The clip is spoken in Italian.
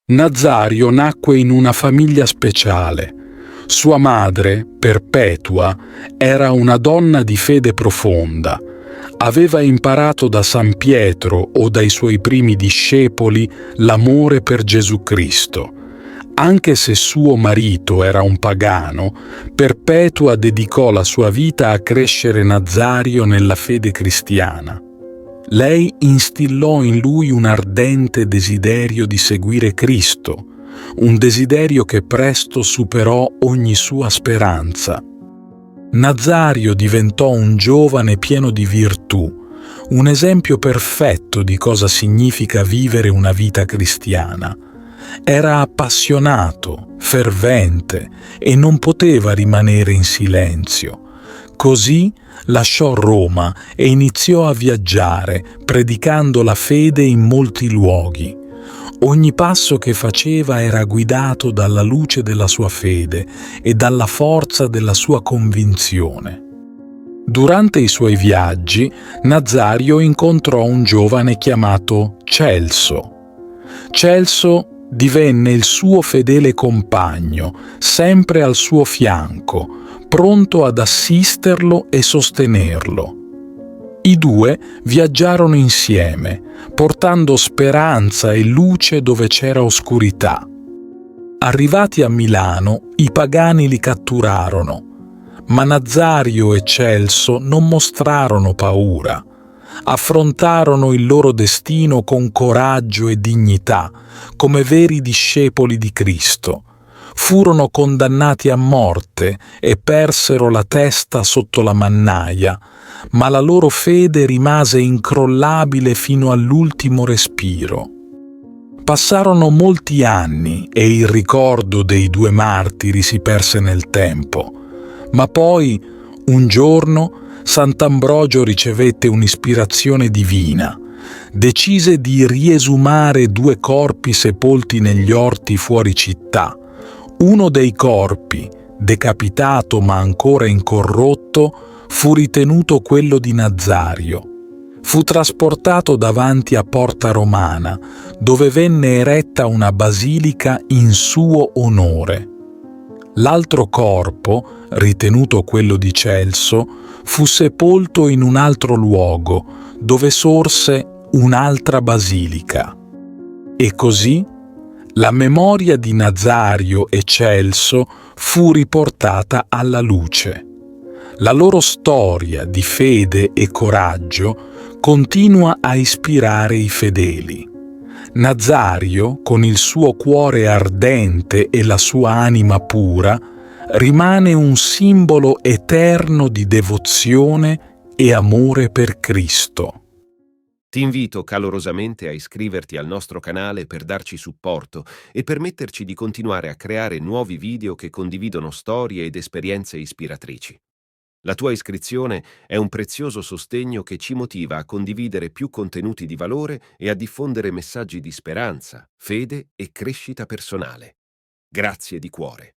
Nazario nacque in una famiglia speciale. Sua madre, Perpetua, era una donna di fede profonda. Aveva imparato da San Pietro o dai suoi primi discepoli l'amore per Gesù Cristo. Anche se suo marito era un pagano, Perpetua dedicò la sua vita a crescere Nazario nella fede cristiana. Lei instillò in lui un ardente desiderio di seguire Cristo, un desiderio che presto superò ogni sua speranza. Nazario diventò un giovane pieno di virtù, un esempio perfetto di cosa significa vivere una vita cristiana. Era appassionato, fervente e non poteva rimanere in silenzio. Così lasciò Roma e iniziò a viaggiare, predicando la fede in molti luoghi. Ogni passo che faceva era guidato dalla luce della sua fede e dalla forza della sua convinzione. Durante i suoi viaggi, Nazario incontrò un giovane chiamato Celso. Celso divenne il suo fedele compagno, sempre al suo fianco, pronto ad assisterlo e sostenerlo. I due viaggiarono insieme, portando speranza e luce dove c'era oscurità. Arrivati a Milano, i pagani li catturarono, ma Nazario e Celso non mostrarono paura. Affrontarono il loro destino con coraggio e dignità, come veri discepoli di Cristo. Furono condannati a morte e persero la testa sotto la mannaia, ma la loro fede rimase incrollabile fino all'ultimo respiro. Passarono molti anni e il ricordo dei due martiri si perse nel tempo, ma poi, un giorno, Sant'Ambrogio ricevette un'ispirazione divina. Decise di riesumare due corpi sepolti negli orti fuori città. Uno dei corpi, decapitato ma ancora incorrotto, fu ritenuto quello di Nazario. Fu trasportato davanti a Porta Romana, dove venne eretta una basilica in suo onore. L'altro corpo, ritenuto quello di Celso, fu sepolto in un altro luogo, dove sorse un'altra basilica. E così la memoria di Nazario e Celso fu riportata alla luce. La loro storia di fede e coraggio continua a ispirare i fedeli. Nazario, con il suo cuore ardente e la sua anima pura, rimane un simbolo eterno di devozione e amore per Cristo. Ti invito calorosamente a iscriverti al nostro canale per darci supporto e permetterci di continuare a creare nuovi video che condividono storie ed esperienze ispiratrici. La tua iscrizione è un prezioso sostegno che ci motiva a condividere più contenuti di valore e a diffondere messaggi di speranza, fede e crescita personale. Grazie di cuore.